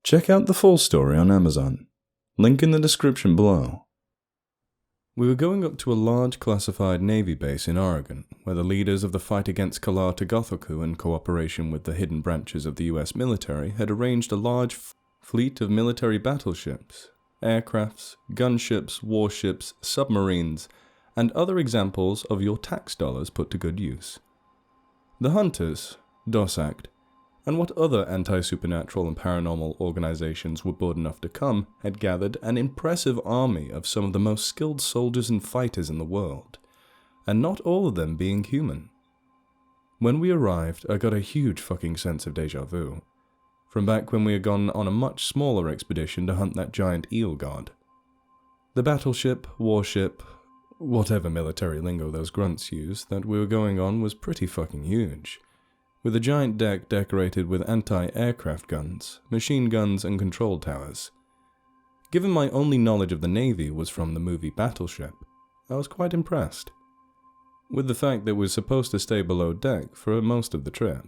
Check out the full story on Amazon. Link in the description below. We were going up to a large classified Navy base in Oregon, where the leaders of the fight against colossal, in cooperation with the hidden branches of the US military, had arranged a large fleet of military battleships, aircrafts, gunships, warships, submarines, and other examples of your tax dollars put to good use. The Hunters, DOSACT, and what other anti-supernatural and paranormal organizations were bold enough to come had gathered an impressive army of some of the most skilled soldiers and fighters in the world, and not all of them being human. When we arrived, I got a huge fucking sense of deja vu, from back when we had gone on a much smaller expedition to hunt that giant eel god. The battleship, warship, whatever military lingo those grunts use, that we were going on was pretty fucking huge, with a giant deck decorated with anti-aircraft guns, machine guns, and control towers. Given my only knowledge of the Navy was from the movie Battleship, I was quite impressed, with the fact that we were supposed to stay below deck for most of the trip.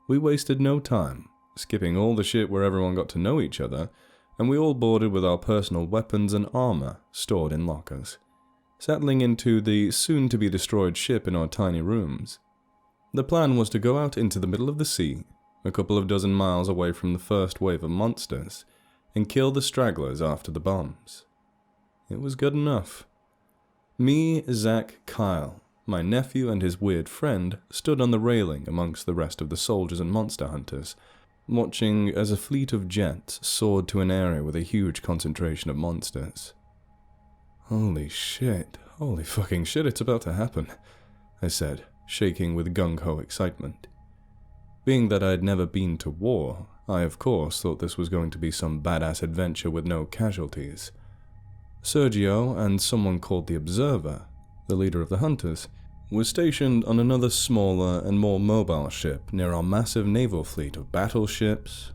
We wasted no time, skipping all the shit where everyone got to know each other, and we all boarded with our personal weapons and armor stored in lockers, settling into the soon-to-be-destroyed ship in our tiny rooms. The plan was to go out into the middle of the sea, a couple of dozen miles away from the first wave of monsters, and kill the stragglers after the bombs. It was good enough. Me, Zach, Kyle, my nephew and his weird friend stood on the railing amongst the rest of the soldiers and monster hunters, watching as a fleet of jets soared to an area with a huge concentration of monsters. Holy fucking shit, it's about to happen, I said, shaking with gung-ho excitement. Being that I had never been to war, I of course thought this was going to be some badass adventure with no casualties. Sergio and someone called the Observer, the leader of the Hunters, was stationed on another smaller and more mobile ship near our massive naval fleet of battleships,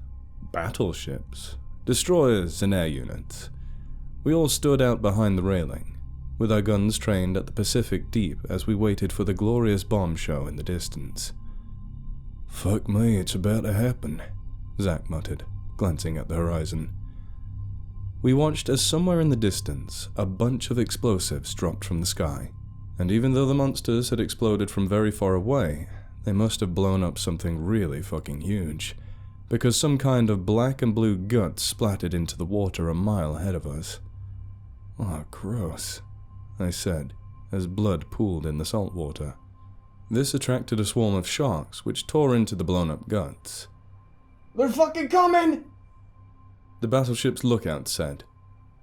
destroyers, and air units. We all stood out behind the railing, with our guns trained at the Pacific Deep as we waited for the glorious bomb show in the distance. "Fuck me, it's about to happen," Zach muttered, glancing at the horizon. We watched as somewhere in the distance, a bunch of explosives dropped from the sky, and even though the monsters had exploded from very far away, they must have blown up something really fucking huge, because some kind of black and blue guts splattered into the water a mile ahead of us. "Oh, gross," I said, as blood pooled in the salt water. This attracted a swarm of sharks which tore into the blown-up guts. "They're fucking coming!" The battleship's lookout said.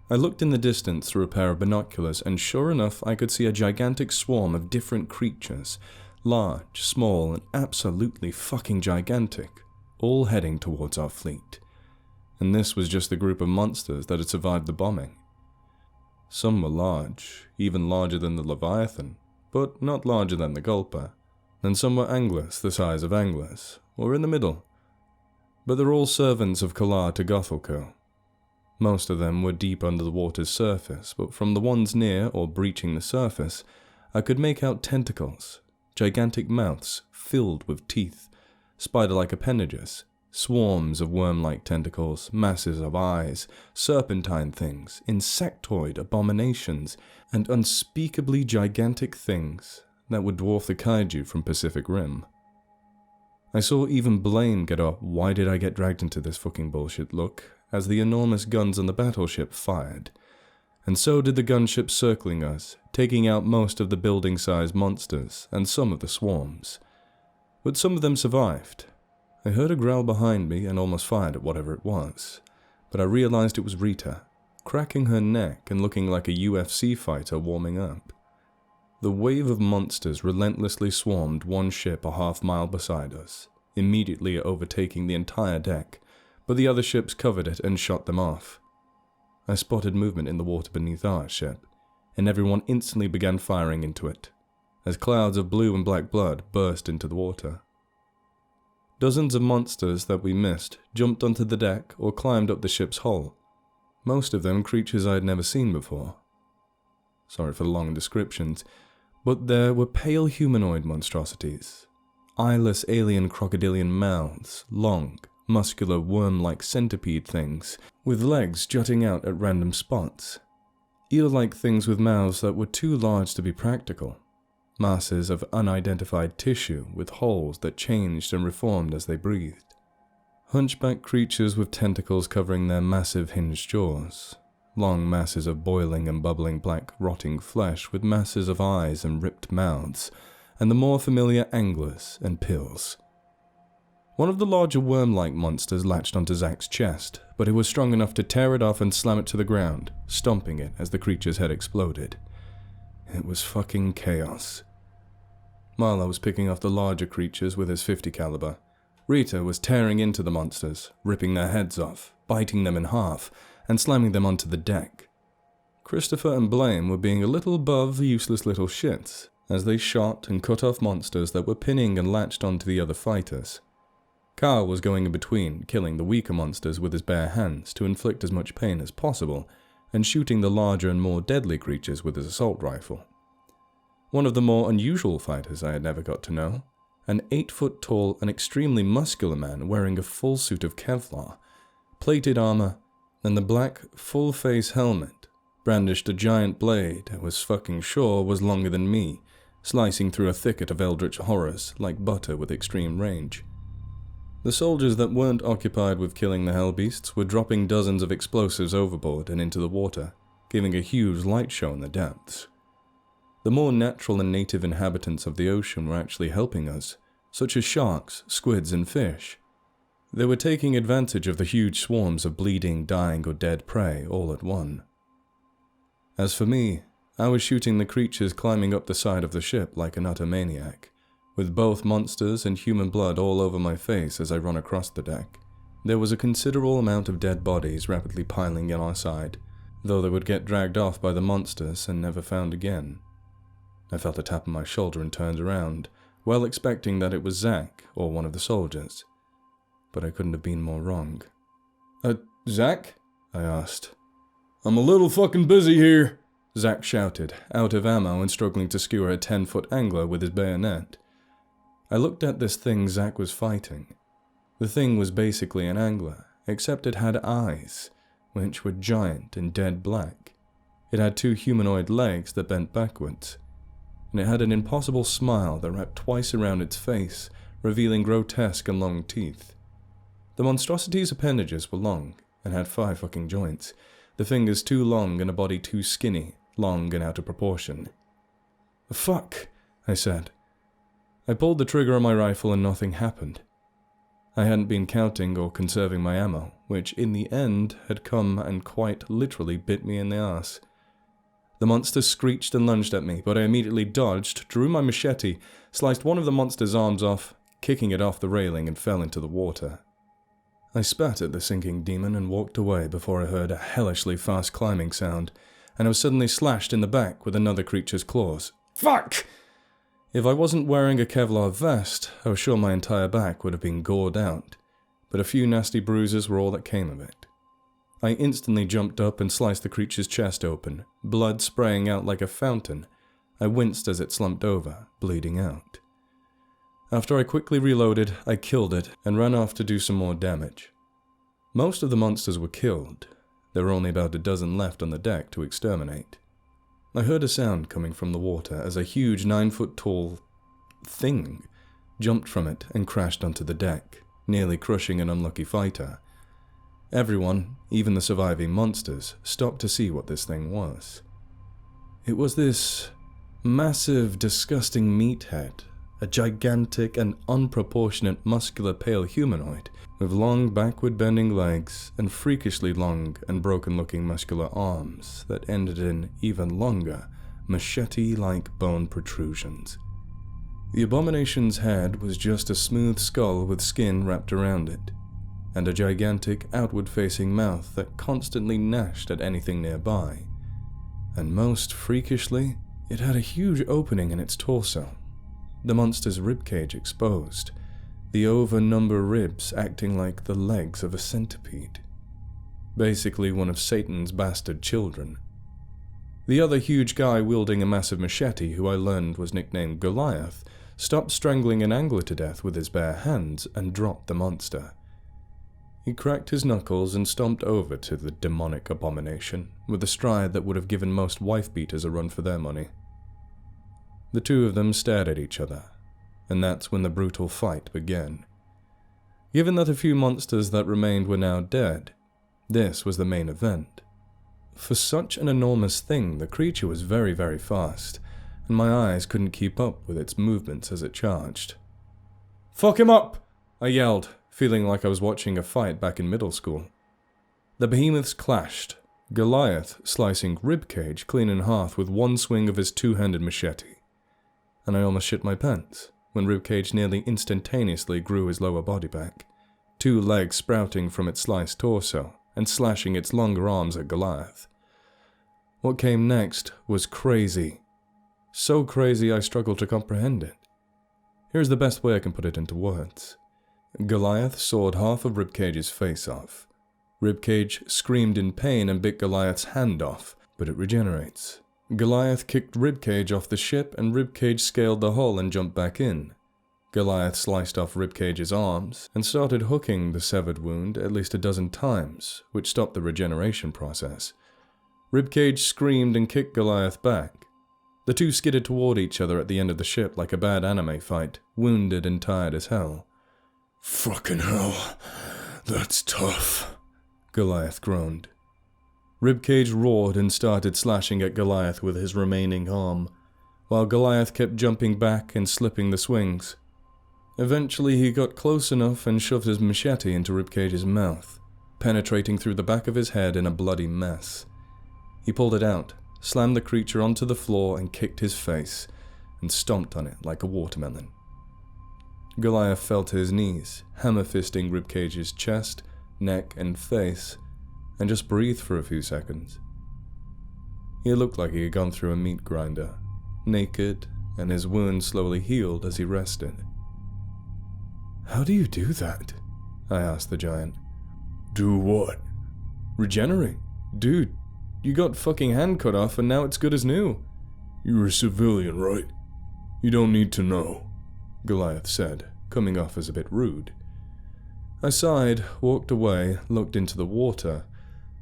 I looked in the distance through a pair of binoculars, and sure enough I could see a gigantic swarm of different creatures, large, small, and absolutely fucking gigantic, all heading towards our fleet. And this was just the group of monsters that had survived the bombing. Some were large, even larger than the Leviathan, but not larger than the Gulper, and some were anglers the size of anglers, or in the middle. But they're all servants of colossal. Most of them were deep under the water's surface, but from the ones near or breaching the surface, I could make out tentacles, gigantic mouths filled with teeth, spider-like appendages, swarms of worm-like tentacles, masses of eyes, serpentine things, insectoid abominations, and unspeakably gigantic things that would dwarf the kaiju from Pacific Rim. I saw even Blaine get a "why did I get dragged into this fucking bullshit" look as the enormous guns on the battleship fired, and so did the gunships circling us, taking out most of the building-sized monsters and some of the swarms. But some of them survived. I heard a growl behind me and almost fired at whatever it was, but I realized it was Rita, cracking her neck and looking like a UFC fighter warming up. The wave of monsters relentlessly swarmed one ship a half-mile beside us, immediately overtaking the entire deck, but the other ships covered it and shot them off. I spotted movement in the water beneath our ship, and everyone instantly began firing into it, as clouds of blue and black blood burst into the water. Dozens of monsters that we missed jumped onto the deck or climbed up the ship's hull, most of them creatures I had never seen before. Sorry for the long descriptions, but there were pale humanoid monstrosities, eyeless alien crocodilian mouths, long, muscular worm-like centipede things, with legs jutting out at random spots. Eel-like things with mouths that were too large to be practical. Masses of unidentified tissue with holes that changed and reformed as they breathed. Hunchback creatures with tentacles covering their massive hinged jaws. Long masses of boiling and bubbling black rotting flesh with masses of eyes and ripped mouths, and the more familiar anglers and pills. One of the larger worm-like monsters latched onto Zach's chest, but he was strong enough to tear it off and slam it to the ground, stomping it as the creature's head exploded. It was fucking chaos. Marla was picking off the larger creatures with his .50 caliber. Rita was tearing into the monsters, ripping their heads off, biting them in half, and slamming them onto the deck. Christopher and Blaine were being a little above useless little shits, as they shot and cut off monsters that were pinning and latched onto the other fighters. Carl was going in between, killing the weaker monsters with his bare hands to inflict as much pain as possible, and shooting the larger and more deadly creatures with his assault rifle. One of the more unusual fighters I had never got to know, an 8-foot-tall and extremely muscular man wearing a full suit of Kevlar, plated armor, and the black, full-face helmet, brandished a giant blade I was fucking sure was longer than me, slicing through a thicket of eldritch horrors like butter with extreme range. The soldiers that weren't occupied with killing the hellbeasts were dropping dozens of explosives overboard and into the water, giving a huge light show in the depths. The more natural and native inhabitants of the ocean were actually helping us, such as sharks, squids, and fish. They were taking advantage of the huge swarms of bleeding, dying, or dead prey all at one. As for me, I was shooting the creatures climbing up the side of the ship like an utter maniac, with both monsters and human blood all over my face as I run across the deck. There was a considerable amount of dead bodies rapidly piling in our side, though they would get dragged off by the monsters and never found again. I felt a tap on my shoulder and turned around, well expecting that it was Zach or one of the soldiers. But I couldn't have been more wrong. Zach? I asked. I'm a little fucking busy here, Zach shouted, out of ammo and struggling to skewer a 10-foot angler with his bayonet. I looked at this thing Zach was fighting. The thing was basically an angler, except it had eyes, which were giant and dead black. It had 2 humanoid legs that bent backwards, and it had an impossible smile that wrapped twice around its face, revealing grotesque and long teeth. The monstrosity's appendages were long, and had 5 fucking joints, the fingers too long and a body too skinny, long and out of proportion. "Fuck," I said. I pulled the trigger on my rifle and nothing happened. I hadn't been counting or conserving my ammo, which in the end had come and quite literally bit me in the ass. The monster screeched and lunged at me, but I immediately dodged, drew my machete, sliced one of the monster's arms off, kicking it off the railing and fell into the water. I spat at the sinking demon and walked away before I heard a hellishly fast climbing sound, and I was suddenly slashed in the back with another creature's claws. Fuck! If I wasn't wearing a Kevlar vest, I was sure my entire back would have been gored out, but a few nasty bruises were all that came of it. I instantly jumped up and sliced the creature's chest open, blood spraying out like a fountain. I winced as it slumped over, bleeding out. After I quickly reloaded, I killed it and ran off to do some more damage. Most of the monsters were killed. There were only about a dozen left on the deck to exterminate. I heard a sound coming from the water as a huge 9-foot-tall thing jumped from it and crashed onto the deck, nearly crushing an unlucky fighter. Everyone, even the surviving monsters, stopped to see what this thing was. It was this massive, disgusting meathead, a gigantic and unproportionate muscular pale humanoid with long backward-bending legs and freakishly long and broken-looking muscular arms that ended in even longer, machete-like bone protrusions. The abomination's head was just a smooth skull with skin wrapped around it, and a gigantic outward-facing mouth that constantly gnashed at anything nearby. And most freakishly, it had a huge opening in its torso, the monster's ribcage exposed, the over-number ribs acting like the legs of a centipede. Basically one of Satan's bastard children. The other huge guy wielding a massive machete, who I learned was nicknamed Goliath, stopped strangling an angler to death with his bare hands and dropped the monster. He cracked his knuckles and stomped over to the demonic abomination with a stride that would have given most wife-beaters a run for their money. The two of them stared at each other, and that's when the brutal fight began. Given that a few monsters that remained were now dead, this was the main event. For such an enormous thing, the creature was very, very fast, and my eyes couldn't keep up with its movements as it charged. "Fuck him up!" I yelled, feeling like I was watching a fight back in middle school. The behemoths clashed, Goliath slicing ribcage clean in half with one swing of his two-handed machete. And I almost shit my pants when ribcage nearly instantaneously grew his lower body back, two legs sprouting from its sliced torso and slashing its longer arms at Goliath. What came next was crazy. So crazy I struggled to comprehend it. Here's the best way I can put it into words. Goliath sawed half of Ribcage's face off. Ribcage screamed in pain and bit Goliath's hand off, but it regenerates. Goliath kicked Ribcage off the ship and Ribcage scaled the hull and jumped back in. Goliath sliced off Ribcage's arms and started hooking the severed wound at least a dozen times, which stopped the regeneration process. Ribcage screamed and kicked Goliath back. The two skidded toward each other at the end of the ship like a bad anime fight, wounded and tired as hell. "Fucking hell, that's tough," Goliath groaned. Ribcage roared and started slashing at Goliath with his remaining arm, while Goliath kept jumping back and slipping the swings. Eventually he got close enough and shoved his machete into Ribcage's mouth, penetrating through the back of his head in a bloody mess. He pulled it out, slammed the creature onto the floor and kicked his face, and stomped on it like a watermelon. Goliath fell to his knees, hammer-fisting Ribcage's chest, neck, and face, and just breathed for a few seconds. He looked like he had gone through a meat grinder, naked, and his wound slowly healed as he rested. "How do you do that?" I asked the giant. "Do what?" "Regenerate. Dude, you got fucking hand cut off and now it's good as new." "You're a civilian, right? You don't need to know," Goliath said, coming off as a bit rude. I sighed, walked away, looked into the water,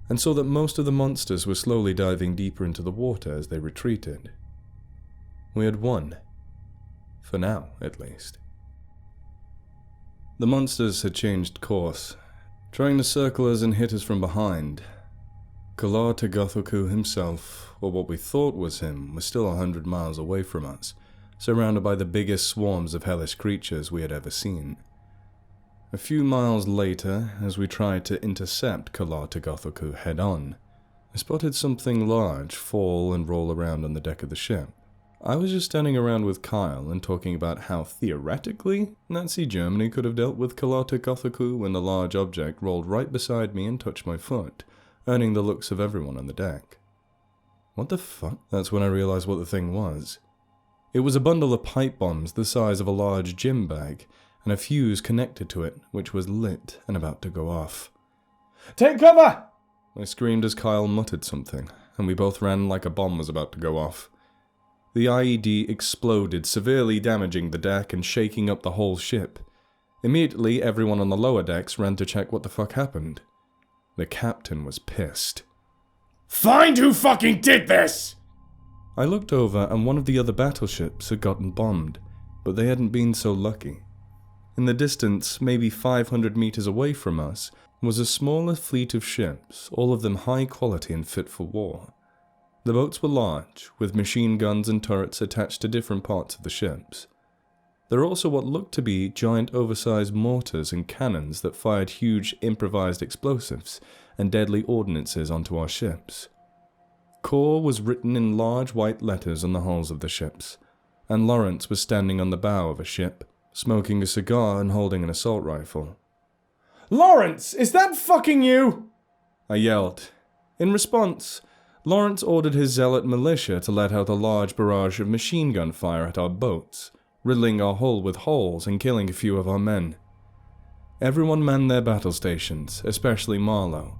and saw that most of the monsters were slowly diving deeper into the water as they retreated. We had won. For now, at least. The monsters had changed course, trying to circle us and hit us from behind. Colossal himself, or what we thought was him, was still 100 miles away from us, surrounded by the biggest swarms of hellish creatures we had ever seen. A few miles later, as we tried to intercept Colossal head-on, I spotted something large fall and roll around on the deck of the ship. I was just standing around with Kyle and talking about how, theoretically, Nazi Germany could have dealt with Colossal when the large object rolled right beside me and touched my foot, earning the looks of everyone on the deck. What the fuck? That's when I realized what the thing was. It was a bundle of pipe bombs the size of a large gym bag, and a fuse connected to it, which was lit and about to go off. "Take cover!" I screamed as Kyle muttered something, and we both ran like a bomb was about to go off. The IED exploded, severely damaging the deck and shaking up the whole ship. Immediately, everyone on the lower decks ran to check what the fuck happened. The captain was pissed. "Find who fucking did this!" I looked over and one of the other battleships had gotten bombed, but they hadn't been so lucky. In the distance, maybe 500 meters away from us, was a smaller fleet of ships, all of them high quality and fit for war. The boats were large, with machine guns and turrets attached to different parts of the ships. There were also what looked to be giant oversized mortars and cannons that fired huge improvised explosives and deadly ordnances onto our ships. Corps was written in large white letters on the hulls of the ships, and Lawrence was standing on the bow of a ship, smoking a cigar and holding an assault rifle. "Lawrence, is that fucking you?" I yelled. In response, Lawrence ordered his zealot militia to let out a large barrage of machine gun fire at our boats, riddling our hull with holes and killing a few of our men. Everyone manned their battle stations, especially Marlowe,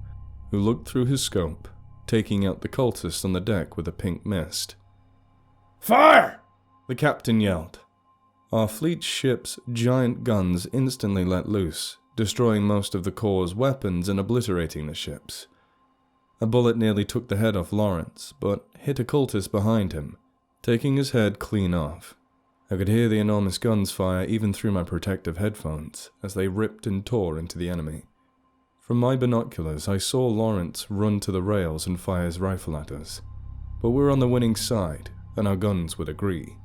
who looked through his scope, taking out the cultists on the deck with a pink mist. "Fire!" the captain yelled. Our fleet ship's giant guns instantly let loose, destroying most of the Corps' weapons and obliterating the ships. A bullet nearly took the head off Lawrence, but hit a cultist behind him, taking his head clean off. I could hear the enormous guns fire even through my protective headphones as they ripped and tore into the enemy. From my binoculars, I saw Lawrence run to the rails and fire his rifle at us, but we were on the winning side, and our guns would agree.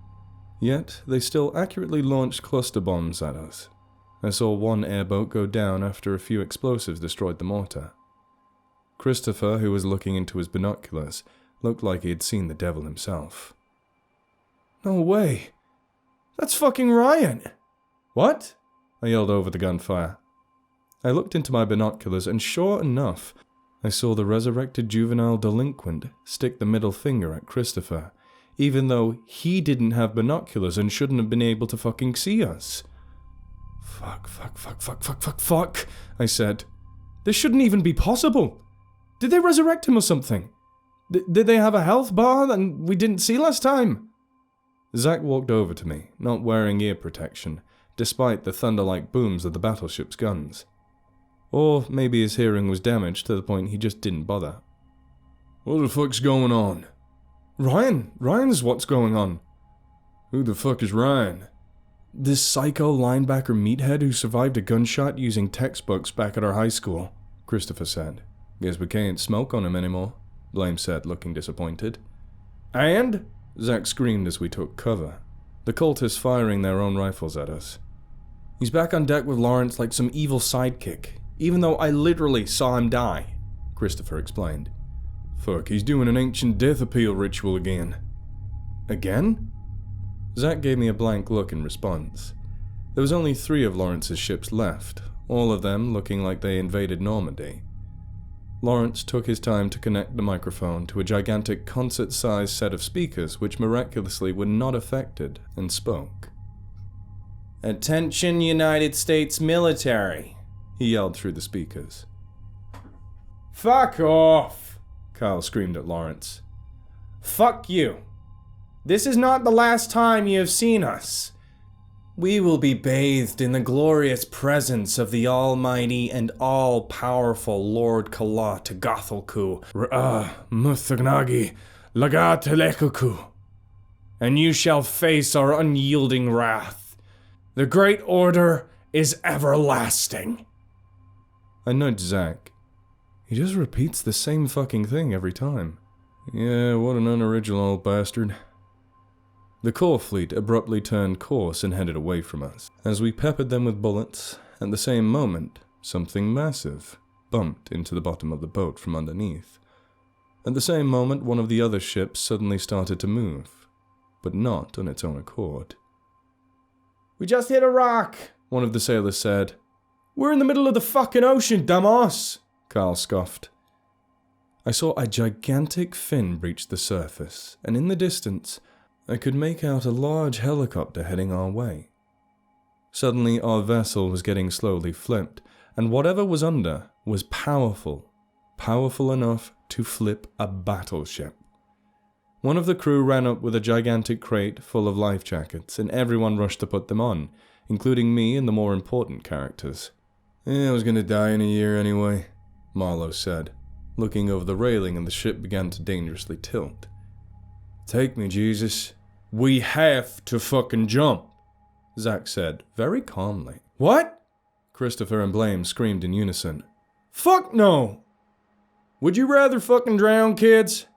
Yet, they still accurately launched cluster bombs at us. I saw one airboat go down after a few explosives destroyed the mortar. Christopher, who was looking into his binoculars, looked like he had seen the devil himself. No way! That's fucking Ryan! What? I yelled over the gunfire. I looked into my binoculars and sure enough, I saw the resurrected juvenile delinquent stick the middle finger at Christopher, even though he didn't have binoculars and shouldn't have been able to fucking see us. Fuck, I said. This shouldn't even be possible. Did they resurrect him or something? Did they have a health bar that we didn't see last time? Zach walked over to me, not wearing ear protection, despite the thunder-like booms of the battleship's guns. Or maybe his hearing was damaged to the point he just didn't bother. What the fuck's going on? Ryan's what's going on. Who the fuck is Ryan? This psycho linebacker meathead who survived a gunshot using textbooks back at our high school, Christopher said. Guess we can't smoke on him anymore, Blame said, looking disappointed. And? Zach screamed as we took cover, the cultists firing their own rifles at us. He's back on deck with Lawrence like some evil sidekick, even though I literally saw him die, Christopher explained. Fuck, he's doing an ancient death appeal ritual again. Again? Zach gave me a blank look in response. There was only 3 of Lawrence's ships left, all of them looking like they invaded Normandy. Lawrence took his time to connect the microphone to a gigantic concert-sized set of speakers which miraculously were not affected, and spoke. Attention, United States military, he yelled through the speakers. Fuck off, Kyle screamed at Lawrence. Fuck you. This is not the last time you have seen us. We will be bathed in the glorious presence of the almighty and all-powerful Lord Kala Tagathalku, Muthagnagi, Lagatalekuku. And you shall face our unyielding wrath. The Great Order is everlasting. I nudged Zach. He just repeats the same fucking thing every time. Yeah, what an unoriginal old bastard. The Corps fleet abruptly turned course and headed away from us. As we peppered them with bullets, at the same moment, something massive bumped into the bottom of the boat from underneath. At the same moment, one of the other ships suddenly started to move, but not on its own accord. We just hit a rock, one of the sailors said. We're in the middle of the fucking ocean, dumbass, Carl scoffed. I saw a gigantic fin breach the surface, and in the distance, I could make out a large helicopter heading our way. Suddenly, our vessel was getting slowly flipped, and whatever was under was powerful enough to flip a battleship. One of the crew ran up with a gigantic crate full of life jackets, and everyone rushed to put them on, including me and the more important characters. I was gonna die in a year anyway, Marlowe said, looking over the railing, and the ship began to dangerously tilt. Take me, Jesus. We have to fucking jump, Zach said, very calmly. What? Christopher and Blame screamed in unison. Fuck no! Would you rather fucking drown, kids?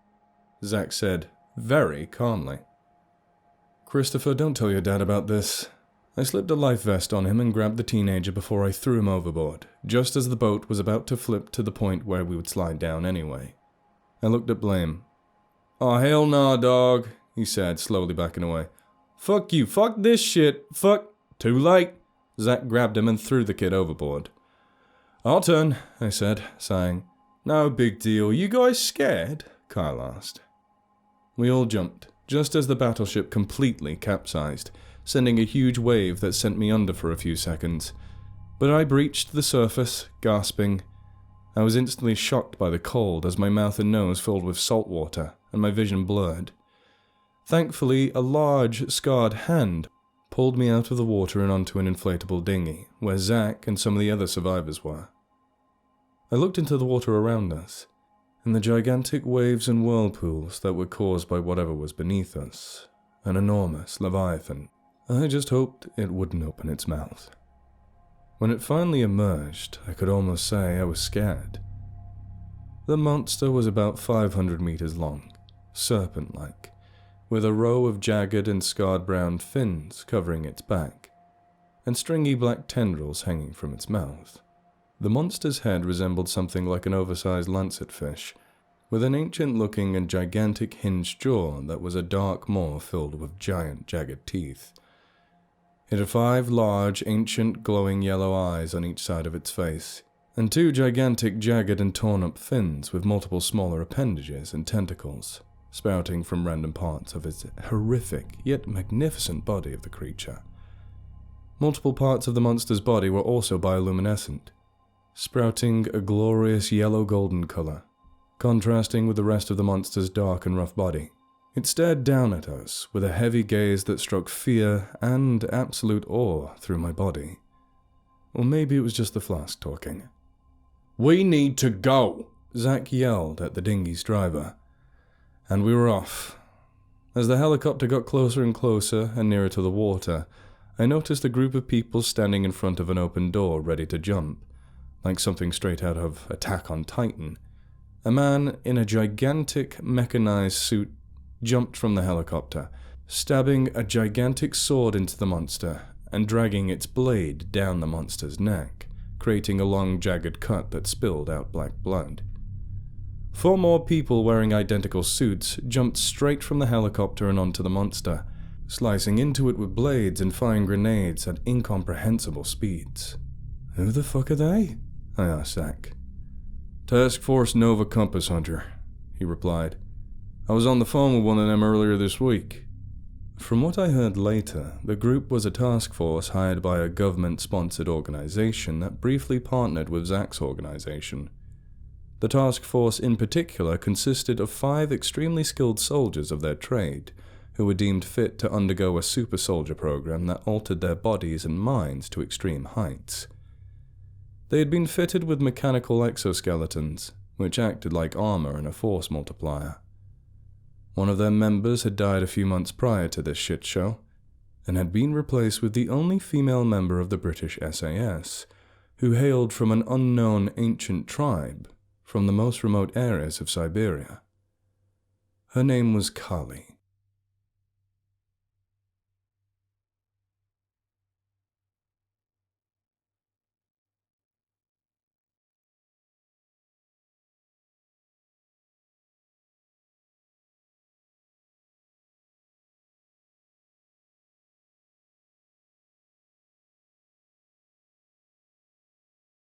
Zach said, very calmly. Christopher, don't tell your dad about this. I slipped a life vest on him and grabbed the teenager before I threw him overboard, just as the boat was about to flip to the point where we would slide down anyway. I looked at Blame. Oh, hell nah, dog, he said, slowly backing away. Fuck you, fuck this shit, fuck. Too late. Zach grabbed him and threw the kid overboard. Our turn, I said, sighing. No big deal. You guys scared? Kyle asked. We all jumped, just as the battleship completely capsized, sending a huge wave that sent me under for a few seconds. But I breached the surface, gasping. I was instantly shocked by the cold as my mouth and nose filled with salt water and my vision blurred. Thankfully, a large, scarred hand pulled me out of the water and onto an inflatable dinghy, where Zach and some of the other survivors were. I looked into the water around us, and the gigantic waves and whirlpools that were caused by whatever was beneath us, an enormous leviathan. I just hoped it wouldn't open its mouth. When it finally emerged, I could almost say I was scared. The monster was about 500 meters long, serpent-like, with a row of jagged and scarred brown fins covering its back, and stringy black tendrils hanging from its mouth. The monster's head resembled something like an oversized lancetfish, with an ancient-looking and gigantic hinged jaw that was a dark maw filled with giant, jagged teeth. It had 5 large, ancient, glowing yellow eyes on each side of its face, and 2 gigantic, jagged and torn-up fins with multiple smaller appendages and tentacles, sprouting from random parts of its horrific yet magnificent body of the creature. Multiple parts of the monster's body were also bioluminescent, sprouting a glorious yellow-golden color, contrasting with the rest of the monster's dark and rough body. It stared down at us with a heavy gaze that struck fear and absolute awe through my body. Or maybe it was just the flask talking. "We need to go," Zach yelled at the dinghy's driver. And we were off. As the helicopter got closer and closer and nearer to the water, I noticed a group of people standing in front of an open door ready to jump, like something straight out of Attack on Titan. A man in a gigantic mechanized suit jumped from the helicopter, stabbing a gigantic sword into the monster and dragging its blade down the monster's neck, creating a long jagged cut that spilled out black blood. 4 more people wearing identical suits jumped straight from the helicopter and onto the monster, slicing into it with blades and firing grenades at incomprehensible speeds. "Who the fuck are they?" I asked Zach. "Task Force Nova Compass Hunter," he replied. "I was on the phone with one of them earlier this week." From what I heard later, the group was a task force hired by a government-sponsored organization that briefly partnered with Zach's organization. The task force in particular consisted of 5 extremely skilled soldiers of their trade, who were deemed fit to undergo a super soldier program that altered their bodies and minds to extreme heights. They had been fitted with mechanical exoskeletons, which acted like armor and a force multiplier. One of their members had died a few months prior to this shit show, and had been replaced with the only female member of the British SAS, who hailed from an unknown ancient tribe from the most remote areas of Siberia. Her name was Kali.